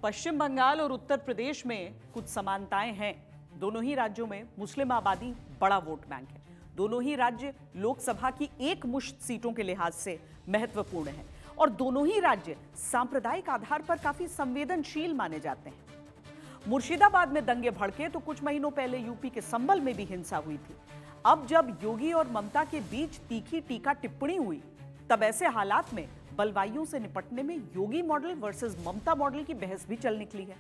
पश्चिम बंगाल और उत्तर प्रदेश में कुछ समानताएं हैं। दोनों ही राज्यों में मुस्लिम आबादी बड़ा वोट बैंक है। दोनों ही राज्य लोकसभा की एक मुश्त सीटों के लिहाज से महत्वपूर्ण है और दोनों ही राज्य सांप्रदायिक आधार पर काफी संवेदनशील माने जाते हैं। मुर्शिदाबाद में दंगे भड़के तो कुछ महीनों पहले यूपी के संभल में भी हिंसा हुई थी। अब जब योगी और ममता के बीच तीखी टीका टिप्पणी हुई, तब ऐसे हालात में बलवाइयों से निपटने में योगी मॉडल वर्सेस ममता मॉडल की बहस भी चल निकली है।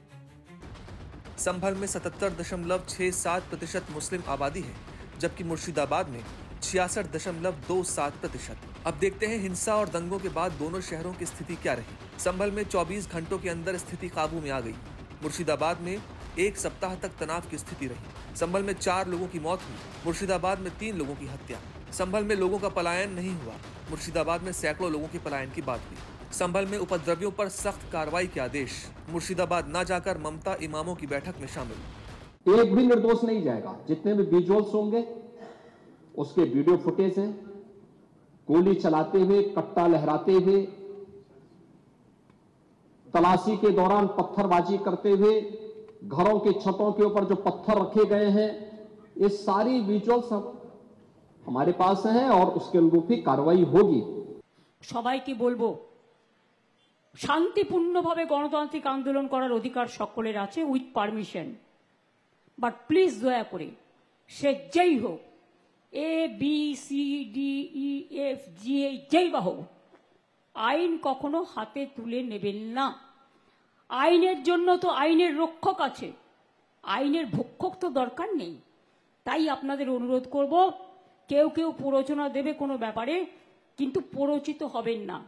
संभल में 77.67% मुस्लिम आबादी है, जबकि मुर्शिदाबाद में 66.27%। अब देखते हैं हिंसा और दंगों के बाद दोनों शहरों की स्थिति क्या रही। संभल में 24 घंटों के अंदर स्थिति काबू में आ गई। मुर्शिदाबाद में एक सप्ताह तक तनाव की स्थिति रही। संभल में 4 लोगों की मौत हुई, मुर्शिदाबाद में 3 लोगों की हत्या। संभल में लोगों का पलायन नहीं हुआ, मुर्शिदाबाद में सैकड़ों लोगों के पलायन की बात हुई। संभल में उपद्रवियों पर सख्त कार्रवाई के आदेश, मुर्शिदाबाद न जाकर ममता इमामों की बैठक में शामिल। एक भी निर्दोष नहीं जाएगा। जितने भी विजुअल्स होंगे उसके वीडियो फुटेज है, गोली चलाते हुए, कट्टा लहराते हुए, तलाशी के दौरान पत्थरबाजी करते हुए, घरों के छतों के ऊपर जो पत्थर रखे गए हैं, ये सारी विजुअल्स हमारे पास हैं और उसके अनुरूप ही कार्रवाई होगी। সবাইকে বলবো, শান্তিপূর্ণভাবে গণতান্ত্রিক আন্দোলন করার অধিকার সকলের আছে উইথ পারমিশন, বাট প্লিজ দয়া করে সে যেই হোক, ABCDEFG যেই বা হোক, আইন কখনো হাতে তুলে নেবেন না। আইনের জন্য তো আইনের রক্ষক আছে, আইনের ভক্ষক তো দরকার নেই। তাই আপনাদের অনুরোধ করব, কেউ কেউ প্ররোচনা দেবে কোনো ব্যাপারে, কিন্তু প্ররোচিত হবেন না।